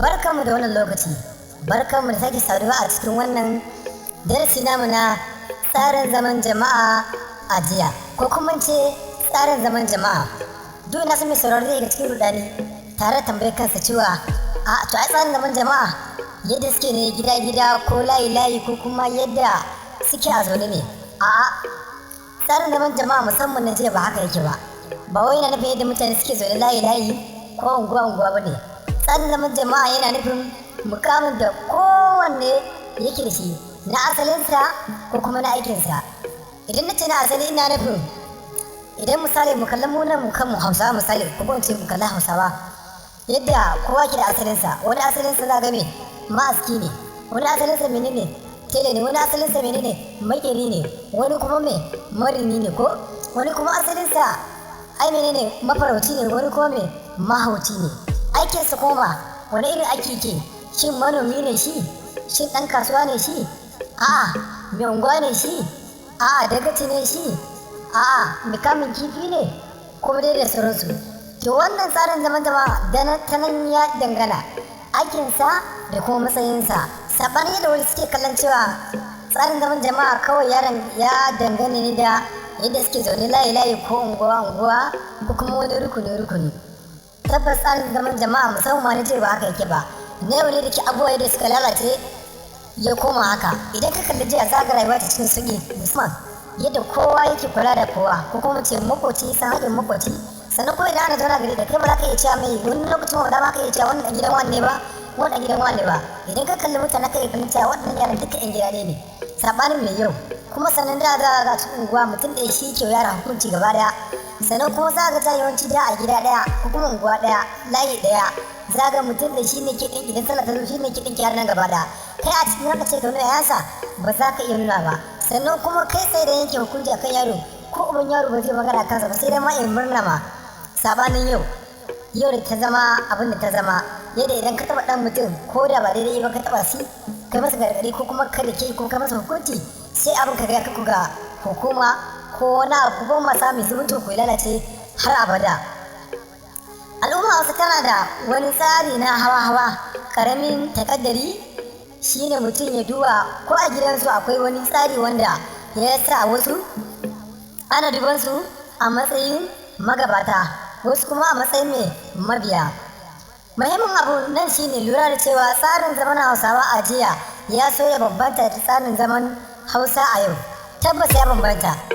Barkanmu da wannan lokaci, barkanmu da sake saduwa a cikin wannan darasi namu na tsarin zaman jama'a a jiya, ko kuma ce tsarin zaman jama'a. Duk na san mai sauraro zai ga cikin rudani tare da tambayar kansa cewa to ai tsarin zaman jama'a yadda suke ne gida-gida ko layi-layi ko kuma yadda suke a zaune ne. Tsarin zaman jama'a musamman na jiya ba haka yake ba. Ba wai yana nufin yadda mutane suke zaune layi-layi ko unguwa-unguwa ba ne. Tsarin zaman jama'a yana nufin mukamin da kowanne yake da shi na asalinsa ko kuma na aikinsa. Idan na ce na asali ina nufin idan misali mu kalli munan mu kanmu Hausawa misali ko kuma ce mu kalli Hausawa yadda kowa ke da asalinsa. Wani asalinsa za ga me ma'aski ne, wani asalinsa menene tele ne, wani asalinsa menene makeri ne, wani kuma me marini ne, ko wani kuma asalinsa ai menene mafarauci ne, wani kuma me mahauci ne. Aikinsa kuma wani irin aiki ke, shin manomi ne shi, shin ɗan kasuwa ne shi, mai unguwa ne shi, dagaci ne shi, mai kamun kifi ne, kuma dai da sauransu. To wannan tsarin zaman jama'a ta nan ya dangana aikinsa da kuma matsayinsa. Saɓanin yadda wani suke kallon cewa tsarin zaman jama'a kawai ya dangane ne da yadda suke zaune layi-layi ko unguwa-unguwa ko kuma wani rukuni-rukuni. Tabbas tsarin zaman jama'a musamman na cewa haka yake ba. Na yau ne da ke abubuwa da suka lalace ya koma haka. Idan ka kalli jiya za ga rayuwa ta cikin sauƙi musamman yadda kowa yake kula da kowa ko kuma ce makoci san haƙin makoci. Sannan kuma idan ana zauna gari da kai ba za ka iya cewa mai wani lokacin ba za ka iya cewa wannan gidan wani ne ba wannan gidan wani ba. Idan ka kalli mutane ka iya ganin cewa wannan yaran duka 'yan gida ne. Saɓanin mai yau kuma sannan da za ga cikin unguwa mutum ɗaya shi ke yara hukunci gaba ɗaya. Sannan kuma za ga ta yawanci da a gida ɗaya ko kuma unguwa ɗaya layi ɗaya za ga mutum da shi ne ke ɗin idan sallah ta zo shi ne ke ɗin yaran nan gaba ɗaya. Kai a cikin haka ce ka nuna yayansa ba za ka iya nuna ba. Sannan kuma kai sai da yanke hukunci akan yaro ko uban yaro ba zai magana kansa ba sai dai ma in murna ma. Sabanin yau da ta zama abin da ta zama yadda idan ka taɓa ɗan mutum ko da ba daidai ba ka taɓa shi kai masa gargaɗi ko kuma ka da ke ko ka masa hukunci sai abin ka ga ku ga hukuma ko wani abu ko masa mai zubutun ku lalace har abada. Al'umma wasu tana da wani tsari na hawa-hawa. Karamin takaddari shine mutum ya duba ko a gidansu akwai wani tsari wanda ya sa wasu ana dubansu a matsayin magabata wasu kuma a matsayin mai mabiya. Muhimmin abu nan shine lura da cewa tsarin zaman Hausawa a jiya ya so ya bambanta da tsarin zaman Hausa a yau. Tabbas ya bambanta.